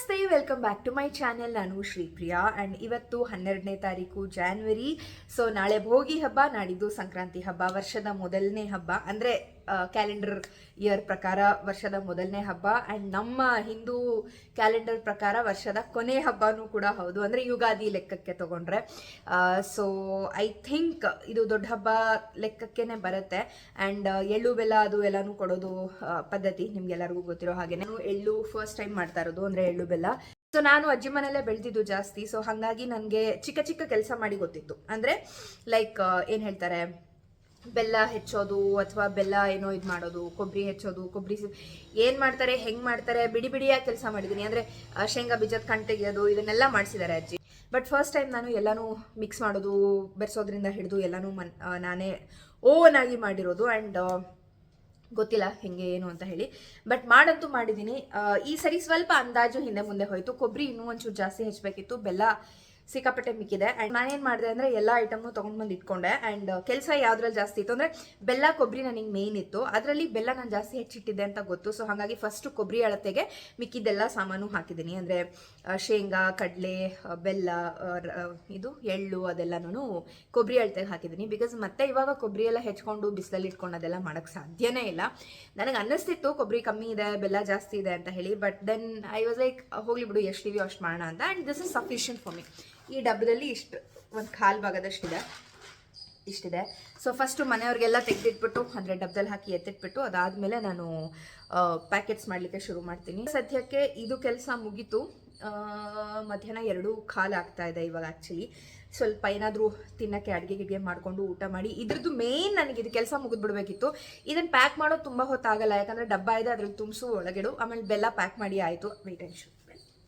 ನಮಸ್ತೆ, welcome back to my channel. ನಾನು Sripriya and ಇವತ್ತು 12ನೇ ತಾರೀಕು ಜಾನ್ವರಿ. ಸೊ ನಾಳೆ ಭೋಗಿ ಹಬ್ಬ, ನಾಡಿದ್ದು ಸಂಕ್ರಾಂತಿ ಹಬ್ಬ, ವರ್ಷದ ಮೊದಲನೇ ಹಬ್ಬ. ಅಂದರೆ ಕ್ಯಾಲೆಂಡರ್ ಇಯರ್ ಪ್ರಕಾರ ವರ್ಷದ ಮೊದಲನೇ ಹಬ್ಬ ಆ್ಯಂಡ್ ನಮ್ಮ ಹಿಂದೂ ಕ್ಯಾಲೆಂಡರ್ ಪ್ರಕಾರ ವರ್ಷದ ಕೊನೆ ಹಬ್ಬನೂ ಕೂಡ ಹೌದು, ಅಂದರೆ ಯುಗಾದಿ ಲೆಕ್ಕಕ್ಕೆ ತಗೊಂಡ್ರೆ. ಸೊ ಐ ಥಿಂಕ್ ಇದು ದೊಡ್ಡ ಹಬ್ಬ ಲೆಕ್ಕಕ್ಕೇನೆ ಬರುತ್ತೆ. ಆ್ಯಂಡ್ ಎಳ್ಳು ಬೆಲ್ಲ ಅದು ಎಲ್ಲನೂ ಕೊಡೋದು ಪದ್ಧತಿ ನಿಮ್ಗೆಲ್ಲರಿಗೂ ಗೊತ್ತಿರೋ ಹಾಗೆ. ನಾನು ಎಳ್ಳು ಫಸ್ಟ್ ಟೈಮ್ ಮಾಡ್ತಾ ಇರೋದು, ಅಂದರೆ ಎಳ್ಳು ಬೆಲ್ಲ. ಸೊ ನಾನು ಅಜ್ಜಿ ಮನೆಯಲ್ಲೇ ಬೆಳೆದಿದ್ದು ಜಾಸ್ತಿ. ಸೊ ಹಾಗಾಗಿ ನನಗೆ ಚಿಕ್ಕ ಚಿಕ್ಕ ಕೆಲಸ ಮಾಡಿ ಗೊತ್ತಿತ್ತು. ಅಂದರೆ ಲೈಕ್ ಏನು ಹೇಳ್ತಾರೆ, ಬೆಲ್ಲ ಹೆಚ್ಚೋದು ಅಥವಾ ಬೆಲ್ಲ ಏನೋ ಇದು ಮಾಡೋದು, ಕೊಬ್ಬರಿ ಹೆಚ್ಚೋದು, ಕೊಬ್ಬರಿ ಏನು ಮಾಡ್ತಾರೆ, ಹೆಂಗೆ ಮಾಡ್ತಾರೆ, ಬಿಡಿ ಬಿಡಿಯಾಗಿ ಕೆಲಸ ಮಾಡಿದ್ದೀನಿ. ಅಂದರೆ ಶೇಂಗಾ ಬೀಜದ ಕಣ್ ತೆಗೆಯೋದು, ಇದನ್ನೆಲ್ಲ ಮಾಡಿಸಿದ್ದಾರೆ ಅಜ್ಜಿ. ಬಟ್ ಫಸ್ಟ್ ಟೈಮ್ ನಾನು ಎಲ್ಲನೂ ಮಿಕ್ಸ್ ಮಾಡೋದು, ಬೆರೆಸೋದ್ರಿಂದ ಹಿಡಿದು ಎಲ್ಲನೂ ನಾನೇ ಓನ್ ಆಗಿ ಮಾಡಿರೋದು. ಆ್ಯಂಡ್ ಗೊತ್ತಿಲ್ಲ ಹೆಂಗೆ ಏನು ಅಂತ ಹೇಳಿ, ಬಟ್ ಮಾಡಂತೂ ಮಾಡಿದ್ದೀನಿ. ಈ ಸರಿ ಸ್ವಲ್ಪ ಅಂದಾಜು ಹಿಂದೆ ಮುಂದೆ ಹೋಯಿತು. ಕೊಬ್ಬರಿ ಇನ್ನೂ ಒಂಚೂರು ಜಾಸ್ತಿ ಹೆಚ್ಚಬೇಕಿತ್ತು, ಬೆಲ್ಲ ಸಿಕ್ಕಾಪಟ್ಟೆ ಮಿಕ್ಕಿದೆ. ಆ್ಯಂಡ್ ನಾನೇನು ಮಾಡಿದೆ ಅಂದರೆ ಎಲ್ಲ ಐಟಮ್ನು ತೊಗೊಂಡ್ಬಂದು ಇಟ್ಕೊಂಡೆ. ಆ್ಯಂಡ್ ಕೆಲಸ ಯಾವುದ್ರಲ್ಲಿ ಜಾಸ್ತಿ ಇತ್ತು ಅಂದರೆ ಬೆಲ್ಲ ಕೊಬ್ಬರಿ ನನಗೆ ಮೇಯ್ನ್ ಇತ್ತು. ಅದರಲ್ಲಿ ಬೆಲ್ಲ ನಾನು ಜಾಸ್ತಿ ಹೆಚ್ಚಿಟ್ಟಿದ್ದೆ ಅಂತ ಗೊತ್ತು. ಸೊ ಹಾಗಾಗಿ ಫಸ್ಟು ಕೊಬ್ಬರಿ ಅಳತೆಗೆ ಮಿಕ್ಕಿದ್ದೆಲ್ಲ ಸಾಮಾನು ಹಾಕಿದ್ದೀನಿ. ಅಂದರೆ ಶೇಂಗಾ, ಕಡಲೆ, ಬೆಲ್ಲ, ಇದು ಎಳ್ಳು ಅದೆಲ್ಲನೂ ಕೊಬ್ಬರಿ ಅಳತೆಗೆ ಹಾಕಿದ್ದೀನಿ. ಬಿಕಾಸ್ ಮತ್ತೆ ಇವಾಗ ಕೊಬ್ಬರಿ ಎಲ್ಲ ಹೆಚ್ಕೊಂಡು ಬಿಸಿಲಲ್ಲಿ ಇಟ್ಕೊಂಡು ಅದೆಲ್ಲ ಮಾಡೋಕ್ಕೆ ಸಾಧ್ಯನೇ ಇಲ್ಲ. ನನಗೆ ಅನ್ನಿಸ್ತಿತ್ತು ಕೊಬ್ಬರಿ ಕಮ್ಮಿ ಇದೆ, ಬೆಲ್ಲ ಜಾಸ್ತಿ ಇದೆ ಅಂತ ಹೇಳಿ. But then I was like, ಹೋಗ್ಲಿ ಬಿಡು, ಎಷ್ಟಿದೆಯೋ ಅಷ್ಟು ಮಾಡೋಣ ಅಂತ. And this is sufficient for me. ಈ ಡಬ್ಬದಲ್ಲಿ ಇಷ್ಟು ಒಂದು ಕಾಲು ಭಾಗದಷ್ಟಿದೆ, ಇಷ್ಟಿದೆ. ಸೊ ಫಸ್ಟು ಮನೆಯವ್ರಿಗೆಲ್ಲ ತೆಗೆದಿಟ್ಬಿಟ್ಟು ಅಂದರೆ ಡಬ್ಬದಲ್ಲಿ ಹಾಕಿ ಎತ್ತಿಟ್ಬಿಟ್ಟು ಅದಾದಮೇಲೆ ನಾನು ಪ್ಯಾಕೆಟ್ಸ್ ಮಾಡಲಿಕ್ಕೆ ಶುರು ಮಾಡ್ತೀನಿ. ಸದ್ಯಕ್ಕೆ ಇದು ಕೆಲಸ ಮುಗೀತು. ಮಧ್ಯಾಹ್ನ 2:15 ಆಗ್ತಾ ಇದೆ ಇವಾಗ. ಆ್ಯಕ್ಚುಲಿ ಸ್ವಲ್ಪ ಏನಾದರೂ ತಿನ್ನೋಕ್ಕೆ ಅಡುಗೆ ಮಾಡಿಕೊಂಡು ಊಟ ಮಾಡಿ, ಇದ್ರದ್ದು ಮೇನ್ ನನಗೆ ಇದು ಕೆಲಸ ಮುಗಿದ್ಬಿಡ್ಬೇಕಿತ್ತು. ಇದನ್ನು ಪ್ಯಾಕ್ ಮಾಡೋದು ತುಂಬ ಹೊತ್ತಾಗಲ್ಲ, ಯಾಕಂದರೆ ಡಬ್ಬ ಇದೆ, ಅದ್ರಲ್ಲಿ ತುಂಬಿಸು ಒಳಗಿಡು, ಆಮೇಲೆ ಬೆಲ್ಲ ಪ್ಯಾಕ್ ಮಾಡಿ ಆಯಿತು. ಟೆನ್ಷನ್.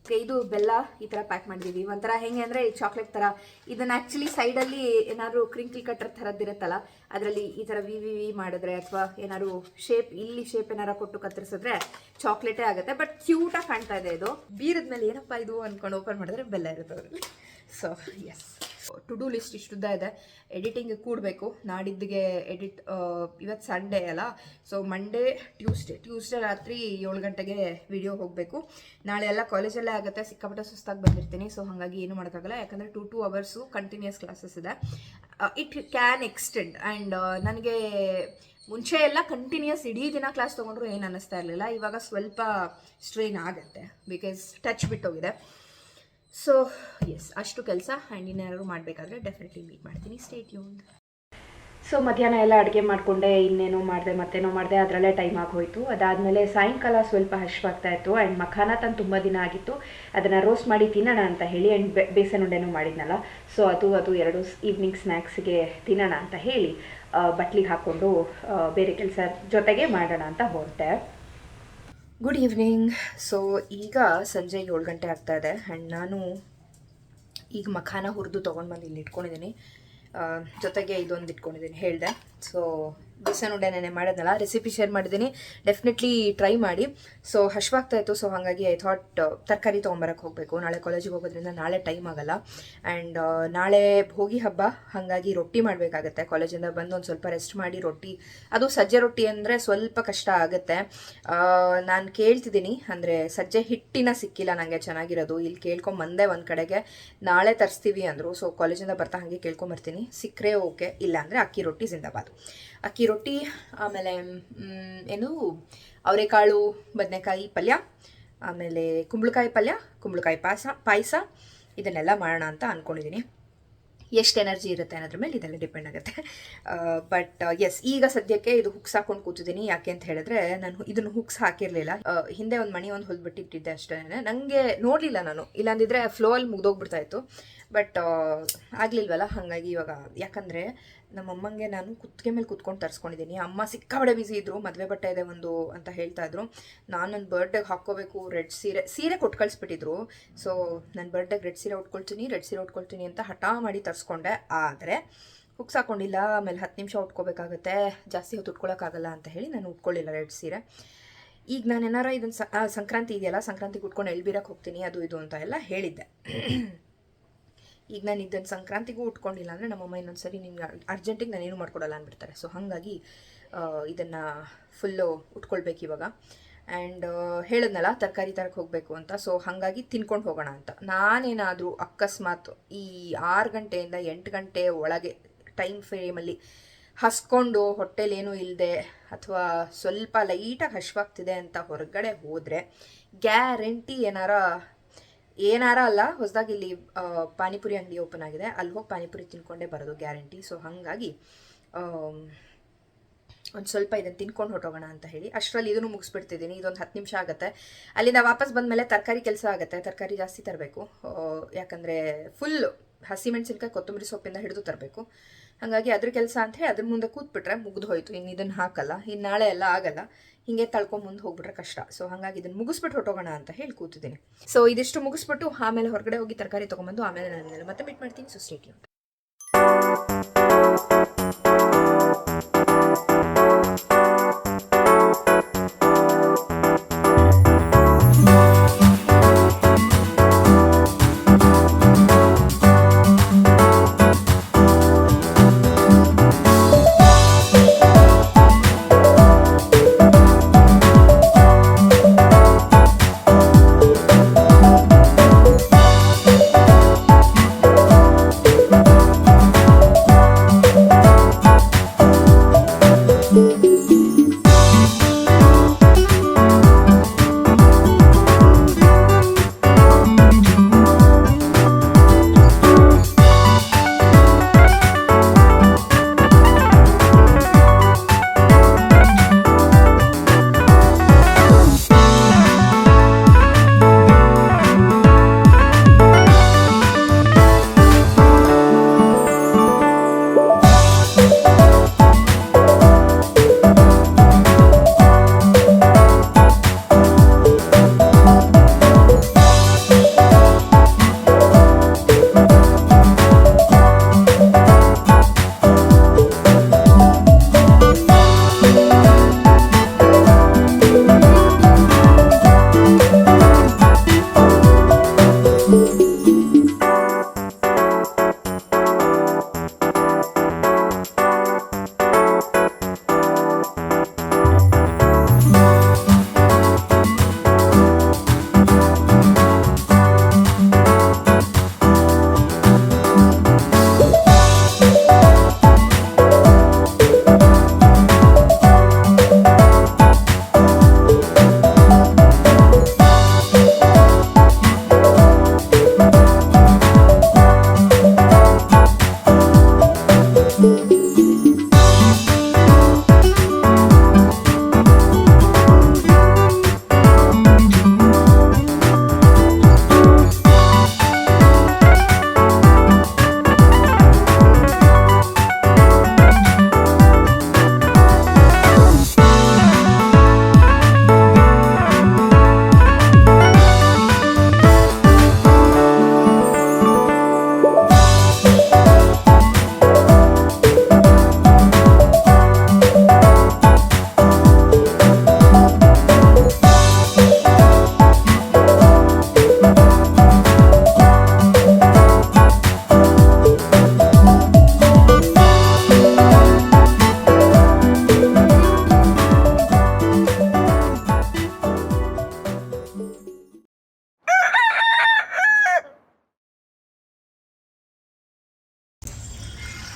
ಇದು ಬೆಲ್ಲ ಈ ಥರ ಪ್ಯಾಕ್ ಮಾಡಿದ್ದೀವಿ. ಒಂಥರ ಹೆಂಗೆ ಅಂದರೆ ಚಾಕ್ಲೇಟ್ ಥರ. ಇದನ್ನು ಆ್ಯಕ್ಚುಲಿ ಸೈಡಲ್ಲಿ ಏನಾದ್ರು ಕ್ರಿಂಕಲ್ ಕಟ್ಟರ್ ಥರದ್ದಿರುತ್ತಲ್ಲ, ಅದರಲ್ಲಿ ಈ ಥರ ವಿ ಮಾಡಿದ್ರೆ ಅಥವಾ ಏನಾದ್ರು ಶೇಪ್, ಇಲ್ಲಿ ಶೇಪ್ ಏನಾರು ಕೊಟ್ಟು ಕತ್ತರಿಸಿದ್ರೆ ಚಾಕ್ಲೇಟೇ ಆಗುತ್ತೆ. ಬಟ್ ಕ್ಯೂಟಾಗಿ ಕಾಣ್ತಾ ಇದೆ. ಇದು ಬೀರದ ಮೇಲೆ ಏನಪ್ಪ ಇದು ಅಂದ್ಕೊಂಡು ಓಪನ್ ಮಾಡಿದ್ರೆ ಬೆಲ್ಲ ಇರುತ್ತೆ ಅದರಲ್ಲಿ. So yes, to do list ಇಷ್ಟುದ್ದ ಇದೆ. ಎಡಿಟಿಂಗ್ ಕೂಡಬೇಕು ನಾಡಿದ್ದಿಗೆ. ಇವತ್ತು ಸಂಡೇ ಅಲ್ಲ, ಸೊ ಮಂಡೇ ಟ್ಯೂಸ್ಡೇ ರಾತ್ರಿ 7 ಗಂಟೆಗೆ ವಿಡಿಯೋ ಹೋಗಬೇಕು. ನಾಳೆ ಎಲ್ಲ ಕಾಲೇಜಲ್ಲೇ ಆಗುತ್ತೆ. ಸಿಕ್ಕಾಪಟ್ಟೆ ಸುಸ್ತಾಗಿ ಬಂದಿರ್ತೀನಿ. ಸೊ ಹಾಗಾಗಿ ಏನು ಮಾಡೋಕ್ಕಾಗಲ್ಲ, ಯಾಕಂದರೆ 2 ಅವರ್ಸು ಕಂಟಿನ್ಯೂಸ್ ಕ್ಲಾಸಸ್ ಇದೆ. It can extend. ಆ್ಯಂಡ್ ನನಗೆ ಮುಂಚೆ ಎಲ್ಲ ಕಂಟಿನ್ಯೂಸ್ ಇಡೀ ದಿನ ಕ್ಲಾಸ್ ತೊಗೊಂಡ್ರು ಏನು ಅನ್ನಿಸ್ತಾ ಇರಲಿಲ್ಲ. ಇವಾಗ ಸ್ವಲ್ಪ ಸ್ಟ್ರೈನ್ ಆಗುತ್ತೆ, ಬಿಕಾಸ್ ಟಚ್ ಬಿಟ್ಟೋಗಿದೆ. ಸೊ ಎಸ್, ಅಷ್ಟು ಕೆಲಸ. ಆ್ಯಂಡ್ ಇನ್ನೇನಾದ್ರು ಮಾಡಬೇಕಾದ್ರೆ ಡೆಫಿನೆಟ್ಲಿ ಮೀಟ್ ಮಾಡ್ತೀನಿ. Stay tuned. ಸೊ ಮಧ್ಯಾಹ್ನ ಎಲ್ಲ ಅಡುಗೆ ಮಾಡಿಕೊಂಡೆ, ಇನ್ನೇನೋ ಮಾಡಿದೆ, ಮತ್ತೇನೋ ಮಾಡಿದೆ, ಅದರಲ್ಲೇ ಟೈಮ್ ಆಗೋಯ್ತು. ಅದಾದಮೇಲೆ ಸಾಯಂಕಾಲ ಸ್ವಲ್ಪ ಹಶ್ವಾಗ್ತಾ ಇತ್ತು. ಆ್ಯಂಡ್ ಮಖಾನ ತಂದು ತುಂಬ ದಿನ ಆಗಿತ್ತು, ಅದನ್ನು ರೋಸ್ಟ್ ಮಾಡಿ ತಿನ್ನೋಣ ಅಂತ ಹೇಳಿ. ಆ್ಯಂಡ್ ಬೇಸನ್ ಉಂಡೆನೂ ಮಾಡಿದ್ನಲ್ಲ, ಸೊ ಅದು 2 ಈವ್ನಿಂಗ್ ಸ್ನ್ಯಾಕ್ಸ್ಗೆ ತಿನ್ನೋಣ ಅಂತ ಹೇಳಿ ಬಟ್ಲಿಗೆ ಹಾಕ್ಕೊಂಡು ಬೇರೆ ಕೆಲಸ ಜೊತೆಗೆ ಮಾಡೋಣ ಅಂತ ಹೊರಟೆ. Good evening. ಸೊ ಈಗ ಸಂಜೆ 7 ಗಂಟೆ ಆಗ್ತಾ ಇದೆ. ಆ್ಯಂಡ್ ನಾನು ಈಗ ಮಖಾನ ಹುರಿದು ತೊಗೊಂಡ್ಬಂದು ಇಲ್ಲಿ ಇಟ್ಕೊಂಡಿದ್ದೀನಿ. ಜೊತೆಗೆ ಇದೊಂದು ಇಟ್ಕೊಂಡಿದ್ದೀನಿ ಹೇಳಿದೆ. ಸೊ ಬೇಸನ್ ಉಂಡೆ ನೆನೆ ಮಾಡೋದಲ್ಲ, ರೆಸಿಪಿ ಶೇರ್ ಮಾಡಿದ್ದೀನಿ, ಡೆಫಿನೆಟ್ಲಿ ಟ್ರೈ ಮಾಡಿ. ಸೊ ಹಶ್ವಾಗ್ತಾ ಇತ್ತು. ಸೊ ಹಾಗಾಗಿ ಐ ಥಾಟ್ ತರಕಾರಿ ತೊಗೊಂಬರಕ್ಕೆ ಹೋಗಬೇಕು. ನಾಳೆ ಕಾಲೇಜಿಗೆ ಹೋಗೋದ್ರಿಂದ ನಾಳೆ ಟೈಮ್ ಆಗಲ್ಲ. ಆ್ಯಂಡ್ ನಾಳೆ ಭೋಗಿ ಹಬ್ಬ, ಹಾಗಾಗಿ ರೊಟ್ಟಿ ಮಾಡಬೇಕಾಗತ್ತೆ. ಕಾಲೇಜಿಂದ ಬಂದು ಒಂದು ಸ್ವಲ್ಪ ರೆಸ್ಟ್ ಮಾಡಿ ರೊಟ್ಟಿ, ಅದು ಸಜ್ಜೆ ರೊಟ್ಟಿ ಅಂದರೆ ಸ್ವಲ್ಪ ಕಷ್ಟ ಆಗುತ್ತೆ. ನಾನು ಕೇಳ್ತಿದ್ದೀನಿ, ಅಂದರೆ ಸಜ್ಜೆ ಹಿಟ್ಟಿನ ಸಿಕ್ಕಿಲ್ಲ ನನಗೆ ಚೆನ್ನಾಗಿರೋದು. ಇಲ್ಲಿ ಕೇಳ್ಕೊಂಬಂದೆ ಒಂದು ಕಡೆಗೆ, ನಾಳೆ ತರಿಸ್ತೀವಿ ಅಂದರು. ಸೊ ಕಾಲೇಜಿಂದ ಬರ್ತಾ ಹಾಗೆ ಕೇಳ್ಕೊಂಬರ್ತೀನಿ. ಸಿಕ್ಕರೆ ಓಕೆ, ಇಲ್ಲ ಅಂದರೆ ಅಕ್ಕಿ ರೊಟ್ಟಿ ಜಿಂದಾಬಾದ್. ಅಕ್ಕಿ ರೊಟ್ಟಿ, ಆಮೇಲೆ ಏನು ಅವರೆಕಾಳು ಬದನೆಕಾಯಿ ಪಲ್ಯ, ಆಮೇಲೆ ಕುಂಬಳಕಾಯಿ ಪಲ್ಯ, ಕುಂಬಳಕಾಯಿ ಪಾಯಸ, ಇದನ್ನೆಲ್ಲ ಮಾಡೋಣ ಅಂತ ಅಂದ್ಕೊಂಡಿದ್ದೀನಿ. ಎಷ್ಟು ಎನರ್ಜಿ ಇರುತ್ತೆ ಅನ್ನೋದ್ರ ಮೇಲೆ ಇದೆಲ್ಲ ಡಿಪೆಂಡ್ ಆಗುತ್ತೆ. ಬಟ್ ಎಸ್, ಈಗ ಸದ್ಯಕ್ಕೆ ಇದು ಹುಕ್ಸ್ ಹಾಕೊಂಡು ಕೂತಿದ್ದೀನಿ. ಯಾಕೆ ಅಂತ ಹೇಳಿದ್ರೆ, ನಾನು ಇದನ್ನು ಹುಕ್ಸ್ ಹಾಕಿರಲಿಲ್ಲ. ಹಿಂದೆ ಒಂದು ಮಣಿ ಒಂದು ಹೊಲ್ಬಿಟ್ಟಿದ್ದೆ ಅಷ್ಟೇ. ನನಗೆ ನೋಡಲಿಲ್ಲ ನಾನು, ಇಲ್ಲಾಂದಿದ್ರೆ ಫ್ಲೋ ಅಲ್ಲಿ ಮುಗ್ದೋಗ್ಬಿಡ್ತಾ ಇತ್ತು. ಬಟ್ ಆಗಲಿಲ್ವಲ್ಲ, ಹಾಗಾಗಿ ಇವಾಗ, ಯಾಕಂದರೆ ನಮ್ಮಮ್ಮಂಗೆ ನಾನು ಕುತ್ತಿಗೆ ಮೇಲೆ ಕುತ್ಕೊಂಡು ತರಿಸ್ಕೊಂಡಿದ್ದೀನಿ. ಅಮ್ಮ ಸಿಕ್ಕಾಬಡೆ ಬಿಸಿ ಇದ್ದರು, ಮದುವೆ ಬಟ್ಟೆ ಇದೆ ಒಂದು ಅಂತ ಹೇಳ್ತಾ ಇದ್ರು. ನಾನು ನನ್ನ ಬರ್ಡೇಗೆ ಹಾಕ್ಕೋಬೇಕು ರೆಡ್ ಸೀರೆ ಕೊಟ್ಟು ಕಳಿಸ್ಬಿಟ್ಟಿದ್ರು. ಸೊ ನನ್ನ ಬರ್ಡೇಗೆ ರೆಡ್ ಸೀರೆ ಉಟ್ಕೊಳ್ತೀನಿ ಅಂತ ಹಠ ಮಾಡಿ ತರಿಸ್ಕೊಂಡೆ. ಆದರೆ ಹುಕ್ಸ್ ಹಾಕ್ಕೊಂಡಿಲ್ಲ. ಆಮೇಲೆ 10 ನಿಮಿಷ ಉಟ್ಕೋಬೇಕಾಗತ್ತೆ, ಜಾಸ್ತಿ ಹೊತ್ತು ಉಟ್ಕೊಳ್ಳೋಕ್ಕಾಗಲ್ಲ ಅಂತ ಹೇಳಿ ನಾನು ಉಟ್ಕೊಳ್ಳಿಲ್ಲ ರೆಡ್ ಸೀರೆ. ಈಗ ನಾನು ಏನಾರ ಇದನ್ನು ಸಂಕ್ರಾಂತಿ ಇದೆಯಲ್ಲ, ಸಂಕ್ರಾಂತಿಗೆ ಉಟ್ಕೊಂಡು ಎಳ್ಬೀರಕ್ಕೆ ಹೋಗ್ತೀನಿ, ಅದು ಇದು ಅಂತ ಎಲ್ಲ ಹೇಳಿದ್ದೆ. ಈಗ ನಾನು ಇದನ್ನು ಸಂಕ್ರಾಂತಿಗೂ ಉಟ್ಕೊಂಡಿಲ್ಲ ಅಂದರೆ ನಮ್ಮಮ್ಮ ಇನ್ನೊಂದ್ಸರಿ ನಿಮ್ಗೆ ಅರ್ಜೆಂಟಿಗೆ ನಾನೇನು ಮಾಡ್ಕೊಡಲ್ಲ ಅಂದ್ಬಿಡ್ತಾರೆ. ಸೊ ಹಾಗಾಗಿ ಇದನ್ನು ಫುಲ್ಲು ಉಟ್ಕೊಳ್ಬೇಕು ಇವಾಗ. ಆ್ಯಂಡ್ ಹೇಳಿದ್ನಲ್ಲ ತರಕಾರಿ ತರಕ್ಕೆ ಹೋಗಬೇಕು ಅಂತ. ಸೊ ಹಾಗಾಗಿ ತಿನ್ಕೊಂಡು ಹೋಗೋಣ ಅಂತ. ನಾನೇನಾದರೂ ಅಕಸ್ಮಾತ್ ಈ 6 ಗಂಟೆಯಿಂದ 8 ಗಂಟೆ ಒಳಗೆ ಟೈಮ್ ಫ್ರೇಮಲ್ಲಿ ಹಸ್ಕೊಂಡು ಹೊಟ್ಟೆಲೇನೂ ಇಲ್ಲದೆ ಅಥವಾ ಸ್ವಲ್ಪ ಲೈಟಾಗಿ ಹಶ್ವಾಗ್ತಿದೆ ಅಂತ ಹೊರಗಡೆ ಹೋದರೆ ಗ್ಯಾರಂಟಿ ಏನಾರ ಅಲ್ಲ, ಹೊಸದಾಗಿ ಇಲ್ಲಿ ಪಾನಿಪುರಿ ಅಂಗಡಿ ಓಪನ್ ಆಗಿದೆ, ಅಲ್ಲಿ ಹೋಗಿ ಪಾನಿಪುರಿ ತಿನ್ಕೊಂಡೇ ಬರೋದು ಗ್ಯಾರಂಟಿ. ಸೊ ಹಾಗಾಗಿ ಒಂದು ಸ್ವಲ್ಪ ಇದನ್ನು ತಿನ್ಕೊಂಡು ಹೊಟ್ಟೋಗೋಣ ಅಂತ ಹೇಳಿ ಅಷ್ಟರಲ್ಲಿ ಇದನ್ನು ಮುಗಿಸ್ಬಿಡ್ತಿದ್ದೀನಿ. ಇದೊಂದು 10 ನಿಮಿಷ ಆಗುತ್ತೆ. ಅಲ್ಲಿಂದ ವಾಪಸ್ ಬಂದಮೇಲೆ ತರಕಾರಿ ಕೆಲಸ ಆಗುತ್ತೆ. ತರಕಾರಿ ಜಾಸ್ತಿ ತರಬೇಕು, ಯಾಕಂದರೆ ಫುಲ್ ಹಸಿಮೆಣಸಿನ್ಕಾಯಿ ಕೊತ್ತಂಬರಿ ಸೊಪ್ಪಿಂದ ಹಿಡಿದು ತರಬೇಕು. ಹಾಗಾಗಿ ಅದ್ರ ಕೆಲಸ ಅಂತ ಹೇಳಿ ಅದ್ರ ಮುಂದೆ ಕೂತ್ಬಿಟ್ರೆ ಮುಗಿದು ಹೋಯ್ತು. ಇನ್ನು ಇದನ್ನು ಹಾಕಲ್ಲ, ಇನ್ನು ನಾಳೆ ಎಲ್ಲ ಆಗಲ್ಲ, ಹಿಂಗೆ ತಳ್ಕೊಂಡು ಮುಂದೆ ಹೋಗ್ಬಿಟ್ರೆ ಕಷ್ಟ. ಸೊ ಹಾಗಾಗಿ ಇದನ್ನು ಮುಗಿಸ್ಬಿಟ್ಟು ಹೊಟ್ಟೋಗೋಣ ಅಂತ ಹೇಳಿ ಕೂತಿದ್ದೀನಿ. ಸೊ ಇದಿಷ್ಟು ಮುಗಿಸ್ಬಿಟ್ಟು ಆಮೇಲೆ ಹೊರಗಡೆ ಹೋಗಿ ತರಕಾರಿ ತೊಗೊಂಬಂದು ಆಮೇಲೆ ನಾನು ಮತ್ತೆ ಮೀಟ್ ಮಾಡ್ತೀನಿ. So stay tuned.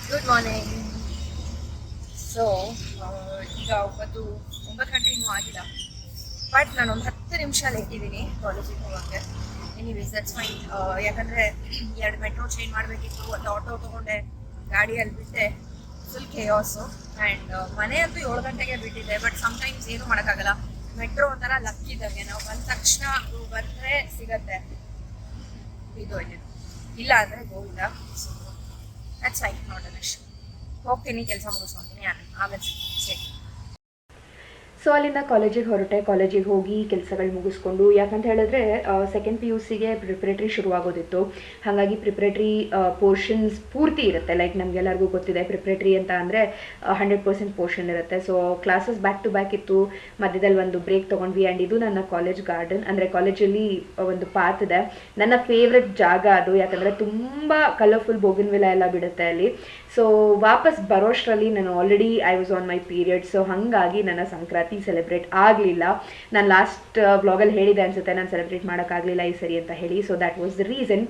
Good morning. So ಈಗ 9 ಗಂಟೆ ಇನ್ನೂ ಆಗಿಲ್ಲ, ಬಟ್ ನಾನೊಂದು 10 ನಿಮಿಷ ಲೇಟ್ ಇದ್ದೀನಿ ಕಾಲೇಜಿಗೆ ಹೋಗೋಕ್ಕೆ. Anyways that's fine. ಯಾಕಂದರೆ 2 ಮೆಟ್ರೋ ಚೇಂಜ್ ಮಾಡಬೇಕಿತ್ತು, ಒಂದು ಆಟೋ ತೊಗೊಂಡೆ, ಗಾಡಿಯಲ್ಲಿ ಬಿಟ್ಟೆ, ಫುಲ್ ಕೇಯಾಸು. ಆ್ಯಂಡ್ ಮನೆ ಅಂತೂ 7 ಗಂಟೆಗೆ ಬಿಟ್ಟಿದೆ, ಬಟ್ ಸಮ್ಟೈಮ್ಸ್ ಏನೂ ಮಾಡೋಕ್ಕಾಗಲ್ಲ. ಮೆಟ್ರೋ ಒಂಥರ ಲಕ್ ಇದ್ದಂಗೆ, ನಾವು ಬಂದ ತಕ್ಷಣ ಅದು ಬಂದರೆ ಸಿಗತ್ತೆ, ಇದು ಇಲ್ಲ ಅಂದರೆ Govinda. So that's fine, not an issue. ಹೋಗ್ತೀನಿ, ಕೆಲಸ ಮುಗಿಸ್ಕೊತೀನಿ, ಆಮೇಲೆ ಸರಿ. ಸೊ ಅಲ್ಲಿಂದ ಕಾಲೇಜಿಗೆ ಹೊರಟೆ. ಕಾಲೇಜಿಗೆ ಹೋಗಿ ಕೆಲಸಗಳು ಮುಗಿಸ್ಕೊಂಡು, ಯಾಕಂತ ಹೇಳಿದ್ರೆ ಸೆಕೆಂಡ್ PUCಗೆ ಪ್ರಿಪ್ರೇಟ್ರಿ ಶುರುವಾಗೋದಿತ್ತು. ಹಾಗಾಗಿ ಪ್ರಿಪ್ರೇಟ್ರಿ ಪೋರ್ಷನ್ಸ್ ಪೂರ್ತಿ ಇರುತ್ತೆ. ಲೈಕ್ ನಮಗೆಲ್ಲರಿಗೂ ಗೊತ್ತಿದೆ, ಪ್ರಿಪ್ರೇಟ್ರಿ ಅಂತ ಅಂದರೆ 100% ಪೋರ್ಷನ್ ಇರುತ್ತೆ. So classes back to back ಇತ್ತು, ಮಧ್ಯದಲ್ಲಿ ಒಂದು ಬ್ರೇಕ್ ತೊಗೊಂಡ್ವಿ. ಆ್ಯಂಡ್ ಇದು ನನ್ನ ಕಾಲೇಜ್ ಗಾರ್ಡನ್, ಅಂದರೆ ಕಾಲೇಜಲ್ಲಿ ಒಂದು ಪಾತ್ ಇದೆ, ನನ್ನ ಫೇವ್ರೆಟ್ ಜಾಗ ಅದು. ಯಾಕಂದರೆ ತುಂಬ ಕಲರ್ಫುಲ್ ಬೋಗಿನ್ವಿಲ್ಲ ಎಲ್ಲ ಬಿಡುತ್ತೆ ಅಲ್ಲಿ. ಸೊ ವಾಪಸ್ ಬರೋಷ್ಟರಲ್ಲಿ ನಾನು already I was on my period. So ಹಾಗಾಗಿ ನನ್ನ ಸಂಕ್ರಾಂತಿ ಬರ್ತ್ಡೇ ಸೆಲೆಬ್ರೇಟ್ ಆಗಲಿಲ್ಲ. ನಾನು ಲಾಸ್ಟ್ ವ್ಲಾಗಲ್ಲಿ ಹೇಳಿದೆ ಅನಿಸುತ್ತೆ, ನಾನು ಸೆಲೆಬ್ರೇಟ್ ಮಾಡೋಕ್ಕಾಗಲಿಲ್ಲ ಈ ಸರಿ ಅಂತ ಹೇಳಿ. So that was the reason.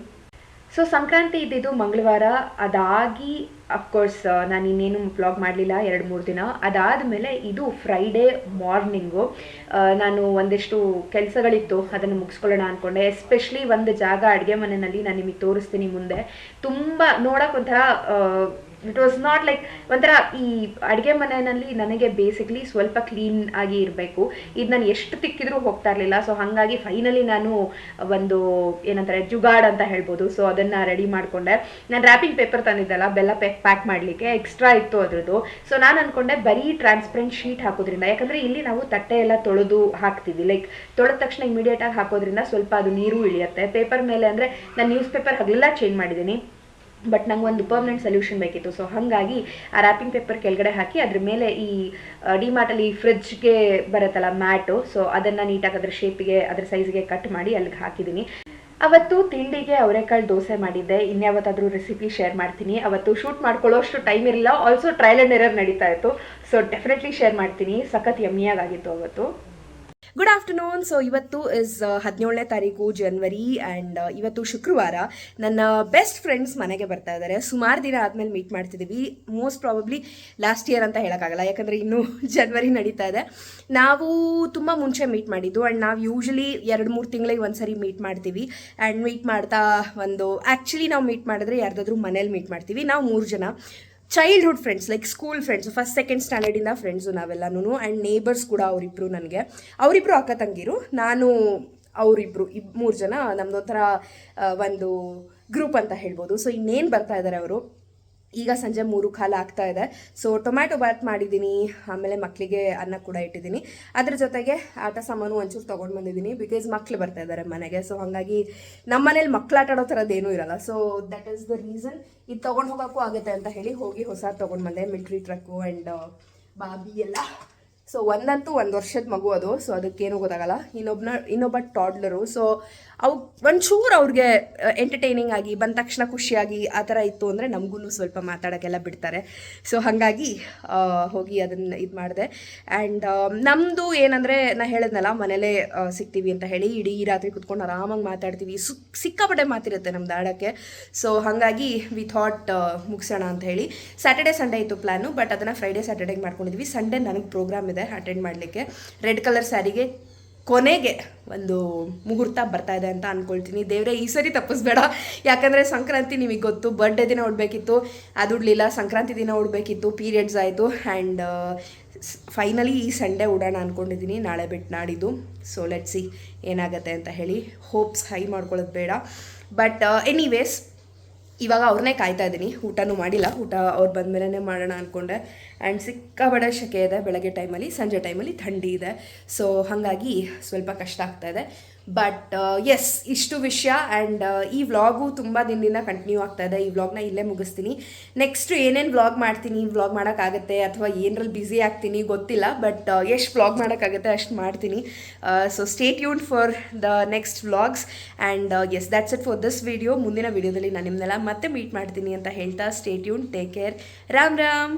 So Sankranti ಇದ್ದಿದ್ದು ಮಂಗಳವಾರ, ಅದಾಗಿ ಅಫ್ಕೋರ್ಸ್ ನಾನು ಇನ್ನೇನು ವ್ಲಾಗ್ ಮಾಡಲಿಲ್ಲ 2-3 ದಿನ. ಅದಾದಮೇಲೆ ಇದು ಫ್ರೈಡೇ ಮಾರ್ನಿಂಗು ನಾನು ಒಂದಿಷ್ಟು ಕೆಲಸಗಳಿತ್ತು, ಅದನ್ನು ಮುಗಿಸ್ಕೊಳ್ಳೋಣ ಅಂದ್ಕೊಂಡೆ. ಎಸ್ಪೆಷಲಿ ಒಂದು ಜಾಗ ಅಡುಗೆ ಮನೆಯಲ್ಲಿ ನಾನು ನಿಮಗೆ ತೋರಿಸ್ತೀನಿ ಮುಂದೆ. ತುಂಬ ನೋಡೋಕೆ ಒಂಥರ ಇಟ್ ವಾಸ್ ನಾಟ್ ಲೈಕ್ ಒಂಥರ ಈ ಅಡುಗೆ ಮನೆಯಲ್ಲಿ ನನಗೆ ಬೇಸಿಕ್ಲಿ ಸ್ವಲ್ಪ ಕ್ಲೀನ್ ಆಗಿ ಇರಬೇಕು. ಇದು ನಾನು ಎಷ್ಟು ತಿಕ್ಕಿದ್ರೂ ಹೋಗ್ತಾ ಇರಲಿಲ್ಲ. ಸೊ ಹಾಗಾಗಿ ಫೈನಲಿ ನಾನು ಒಂದು ಏನಂತಾರೆ ಜುಗಾಡ್ ಅಂತ ಹೇಳ್ಬೋದು. ಸೊ ಅದನ್ನು ರೆಡಿ ಮಾಡಿಕೊಂಡೆ. ನಾನು ರ್ಯಾಪಿಂಗ್ ಪೇಪರ್ ತಂದಿದ್ದಲ್ಲ ಬೆಲ್ಲ ಪ್ಯಾಕ್ ಮಾಡಲಿಕ್ಕೆ, ಎಕ್ಸ್ಟ್ರಾ ಇತ್ತು ಅದ್ರದ್ದು. ಸೊ ನಾನು ಅಂದ್ಕೊಂಡೆ ಬರೀ ಟ್ರಾನ್ಸ್ಪರೆಂಟ್ ಶೀಟ್ ಹಾಕೋದ್ರಿಂದ, ಯಾಕಂದರೆ ಇಲ್ಲಿ ನಾವು ತಟ್ಟೆ ಎಲ್ಲ ತೊಳೆದು ಹಾಕ್ತೀವಿ, ಲೈಕ್ ತೊಳೆದ ತಕ್ಷಣ ಇಮಿಡಿಯೇಟಾಗಿ ಹಾಕೋದ್ರಿಂದ ಸ್ವಲ್ಪ ಅದು ನೀರು ಇಳಿಯುತ್ತೆ. ಪೇಪರ್ ಮೇಲೆ ಅಂದರೆ ನಾನು ನ್ಯೂಸ್ ಪೇಪರ್ ಹಗಲೆಲ್ಲ ಚೇಂಜ್ ಮಾಡಿದ್ದೀನಿ, ಬಟ್ ನಂಗೆ ಒಂದು ಪರ್ಮನೆಂಟ್ ಸೊಲ್ಯೂಷನ್ ಬೇಕಿತ್ತು. ಸೊ ಹಾಗಾಗಿ ಆ ರ್ಯಾಪಿಂಗ್ ಪೇಪರ್ ಕೆಳಗಡೆ ಹಾಕಿ ಅದ್ರ ಮೇಲೆ ಈ ಡಿಮಾರ್ಟಲ್ಲಿ ಫ್ರಿಡ್ಜ್ಗೆ ಬರುತ್ತಲ್ಲ ಮ್ಯಾಟು, ಸೊ ಅದನ್ನು ನೀಟಾಗಿ ಅದ್ರ ಶೇಪಿಗೆ ಅದ್ರ ಸೈಜ್ಗೆ ಕಟ್ ಮಾಡಿ ಅಲ್ಲಿಗೆ ಹಾಕಿದ್ದೀನಿ. ಅವತ್ತು ತಿಂಡಿಗೆ ಅವರೆಕಾಳು ದೋಸೆ ಮಾಡಿದ್ದೆ. ಇನ್ಯಾವತ್ತಾದರೂ ರೆಸಿಪಿ ಶೇರ್ ಮಾಡ್ತೀನಿ. ಅವತ್ತು ಶೂಟ್ ಮಾಡ್ಕೊಳ್ಳೋ ಅಷ್ಟು ಟೈಮ್ ಇರಲಿಲ್ಲ. ಆಲ್ಸೋ ಟ್ರಯಲ್ ಆ್ಯಂಡ್ ಎರರ್ ನಡೀತಾ ಇತ್ತು. ಸೊ ಡೆಫಿನೆಟ್ಲಿ ಶೇರ್ ಮಾಡ್ತೀನಿ. ಸಖತ್ ಯಮ್ಮಿಯಾಗಿತ್ತು ಅವತ್ತು. Good afternoon. ಸೊ ಇವತ್ತು ಇಸ್ 17ನೇ ತಾರೀಕು ಜನವರಿ ಆ್ಯಂಡ್ ಇವತ್ತು ಶುಕ್ರವಾರ. ನನ್ನ ಬೆಸ್ಟ್ ಫ್ರೆಂಡ್ಸ್ ಮನೆಗೆ ಬರ್ತಾ ಇದ್ದಾರೆ. ಸುಮಾರು ದಿನ ಆದಮೇಲೆ ಮೀಟ್ ಮಾಡ್ತಿದ್ದೀವಿ. ಮೋಸ್ಟ್ ಪ್ರಾಬಬ್ಲಿ ಲಾಸ್ಟ್ ಇಯರ್ ಅಂತ ಹೇಳೋಕ್ಕಾಗಲ್ಲ, ಯಾಕಂದರೆ ಇನ್ನೂ ಜನವರಿ ನಡೀತಾ ಇದೆ. ನಾವು ತುಂಬ ಮುಂಚೆ ಮೀಟ್ ಮಾಡಿದ್ದು ಆ್ಯಂಡ್ ನಾವು ಯೂಶ್ವಲಿ 2-3 ತಿಂಗಳಿಗೆ ಒಂದ್ಸರಿ ಮೀಟ್ ಮಾಡ್ತೀವಿ. ಆ್ಯಂಡ್ ಮೀಟ್ ಮಾಡ್ತಾ ಆ್ಯಕ್ಚುಲಿ ನಾವು ಮೀಟ್ ಮಾಡಿದ್ರೆ ಯಾರ್ದಾದ್ರೂ ಮನೇಲಿ ಮೀಟ್ ಮಾಡ್ತೀವಿ. ನಾವು 3 ಜನ childhood friends, like school friends, 1st-2nd ಸ್ಟ್ಯಾಂಡರ್ಡಿಂದ ಫ್ರೆಂಡ್ಸು ನಾವೆಲ್ಲನೂ. ಆ್ಯಂಡ್ ನೇಬರ್ಸ್ ಕೂಡ ಅವರಿಬ್ಬರು ನನಗೆ, ಅವರಿಬ್ಬರು ಅಕ್ಕ ತಂಗಿರು, ನಾನು ಅವರಿಬ್ಬರು 3 ಜನ ನಮ್ಮದೊಂಥರ ಒಂದು ಗ್ರೂಪ್ ಅಂತ ಹೇಳ್ಬೋದು. ಸೊ ಇನ್ನೇನು ಬರ್ತಾ ಇದ್ದಾರೆ ಅವರು. ಈಗ ಸಂಜೆ 3:15 ಆಗ್ತಾ ಇದೆ. ಸೊ ಟೊಮ್ಯಾಟೊ ಬಾತ್ ಮಾಡಿದ್ದೀನಿ, ಆಮೇಲೆ ಮಕ್ಕಳಿಗೆ ಅನ್ನ ಕೂಡ ಇಟ್ಟಿದ್ದೀನಿ. ಅದ್ರ ಜೊತೆಗೆ ಆಟ ಸಾಮಾನು ಒಂಚೂರು ತೊಗೊಂಡು ಬಂದಿದ್ದೀನಿ, ಬಿಕಾಸ್ ಮಕ್ಕಳು ಬರ್ತಾ ಇದ್ದಾರೆ ಮನೆಗೆ. ಸೊ ಹಾಗಾಗಿ ನಮ್ಮ ಮನೇಲಿ ಮಕ್ಕಳು ಆಟ ಆಡೋ ಥರದ್ದೇನೂ ಇರಲ್ಲ. So that is the reason. ಇದು ತೊಗೊಂಡು ಹೋಗೋಕ್ಕೂ ಆಗುತ್ತೆ ಅಂತ ಹೇಳಿ ಹೋಗಿ ಹೊಸ ತೊಗೊಂಡು ಬಂದೆ, ಮಿಲ್ಟ್ರಿ ಟ್ರಕ್ಕು ಆ್ಯಂಡ್ ಬಾಬಿ ಎಲ್ಲ. ಸೊ ಒಂದಂತೂ 1 ವರ್ಷದ ಮಗು ಅದು, ಸೊ ಅದಕ್ಕೇನು ಗೊತ್ತಾಗಲ್ಲ. ಇನ್ನೊಬ್ಬ ಟಾಡ್ಲರು. ಸೊ ಅವು ಒಂಚೂರು ಅವ್ರಿಗೆ ಎಂಟರ್ಟೈನಿಂಗ್ ಆಗಿ ಬಂದ ತಕ್ಷಣ ಖುಷಿಯಾಗಿ ಆ ಥರ ಇತ್ತು ಅಂದರೆ ನಮಗೂ ಸ್ವಲ್ಪ ಮಾತಾಡೋಕ್ಕೆಲ್ಲ ಬಿಡ್ತಾರೆ. ಸೊ ಹಾಗಾಗಿ ಹೋಗಿ ಅದನ್ನು ಇದು ಮಾಡಿದೆ. ಆ್ಯಂಡ್ ನಮ್ಮದು ಏನಂದರೆ ನಾನು ಹೇಳಿದ್ನಲ್ಲ ಮನೇಲೇ ಸಿಗ್ತೀವಿ ಅಂತ ಹೇಳಿ, ಇಡೀ ರಾತ್ರಿ ಕುತ್ಕೊಂಡು ಆರಾಮಾಗಿ ಮಾತಾಡ್ತೀವಿ. ಸಿಕ್ಕಾಪಟ್ಟೆ ಮಾತಿರುತ್ತೆ ನಮ್ದು ಆಡೋಕ್ಕೆ. ಸೊ ಹಾಗಾಗಿ ವಿ ಥಾಟ್ ಮುಗಿಸೋಣ ಅಂತ ಹೇಳಿ. ಸ್ಯಾಟರ್ಡೆ ಸಂಡೇ ಇತ್ತು ಪ್ಲ್ಯಾನು, ಬಟ್ ಅದನ್ನು ಫ್ರೈಡೇ ಸ್ಯಾಟರ್ಡೆಗೆ ಮಾಡ್ಕೊಂಡಿದ್ವಿ. ಸಂಡೇ ನನಗೆ ಪ್ರೋಗ್ರಾಮ್ ಇದೆ ಅಟೆಂಡ್ ಮಾಡಲಿಕ್ಕೆ. ರೆಡ್ ಕಲರ್ ಸ್ಯಾರಿಗೆ ಕೊನೆಗೆ ಒಂದು ಮುಹೂರ್ತ ಬರ್ತಾ ಇದೆ ಅಂತ ಅಂದ್ಕೊಳ್ತೀನಿ. ದೇವರೇ ಈ ಸರಿ ತಪ್ಪಿಸ್ಬೇಡ, ಯಾಕಂದರೆ ಸಂಕ್ರಾಂತಿ ನಿಮಗೆ ಗೊತ್ತು, ಬರ್ಡೇ ದಿನ ಉಡಬೇಕಿತ್ತು, ಅದು ಉಡಲಿಲ್ಲ. ಸಂಕ್ರಾಂತಿ ದಿನ ಉಡಬೇಕಿತ್ತು, ಪೀರಿಯಡ್ಸ್ ಆಯಿತು. ಆ್ಯಂಡ್ ಫೈನಲಿ ಈ ಸಂಡೇ ಉಡೋಣ ಅಂದ್ಕೊಂಡಿದ್ದೀನಿ, ನಾಳೆ ಬಿಟ್ಟು ನಾಡಿದ್ದು. ಸೊ ಲೆಟ್ಸ್ ಸಿ ಏನಾಗುತ್ತೆ ಅಂತ ಹೇಳಿ. ಹೋಪ್ಸ್ ಹೈ ಮಾಡ್ಕೊಳ್ಳೋದು ಬೇಡ. ಬಟ್ ಎನಿವೇಸ್ ಇವಾಗ ಅವ್ರನ್ನೇ ಕಾಯ್ತಾ ಇದ್ದೀನಿ. ಊಟನೂ ಮಾಡಿಲ್ಲ, ಊಟ ಅವ್ರು ಬಂದಮೇಲೆ ಮಾಡೋಣ ಅಂದ್ಕೊಂಡೆ. ಆ್ಯಂಡ್ ಸಿಕ್ಕಾಬಡೆ ಶೆಕೆ ಇದೆ ಬೆಳಗ್ಗೆ ಟೈಮಲ್ಲಿ, ಸಂಜೆ ಟೈಮಲ್ಲಿ ಥಂಡಿ ಇದೆ. ಸೊ ಹಾಗಾಗಿ ಸ್ವಲ್ಪ ಕಷ್ಟ ಆಗ್ತಾಯಿದೆ. ಬಟ್ ಎಸ್, ಇಷ್ಟು ವಿಷಯ. ಆ್ಯಂಡ್ ಈ ವ್ಲಾಗು ತುಂಬ ದಿನದಿಂದ ಕಂಟಿನ್ಯೂ ಆಗ್ತಾಯಿದೆ. ಈ ವ್ಲಾಗ್ನ ಇಲ್ಲೇ ಮುಗಿಸ್ತೀನಿ. ನೆಕ್ಸ್ಟ್ ಏನೇನು ವ್ಲಾಗ್ ಮಾಡ್ತೀನಿ, ವ್ಲಾಗ್ ಮಾಡೋಕ್ಕಾಗತ್ತೆ ಅಥವಾ ಏನರಲ್ಲಿ ಬ್ಯುಸಿ ಆಗ್ತೀನಿ ಗೊತ್ತಿಲ್ಲ, ಬಟ್ ಎಷ್ಟು ವ್ಲಾಗ್ ಮಾಡೋಕ್ಕಾಗುತ್ತೆ ಅಷ್ಟು ಮಾಡ್ತೀನಿ. So stay tuned for the next vlogs. And yes, that's it for this video. ಮುಂದಿನ ವಿಡಿಯೋದಲ್ಲಿ ನಾನು ನಿಮ್ಮನ್ನೆಲ್ಲ ಮತ್ತೆ ಮೀಟ್ ಮಾಡ್ತೀನಿ ಅಂತ ಹೇಳ್ತಾ stay tune, take care, Ram Ram.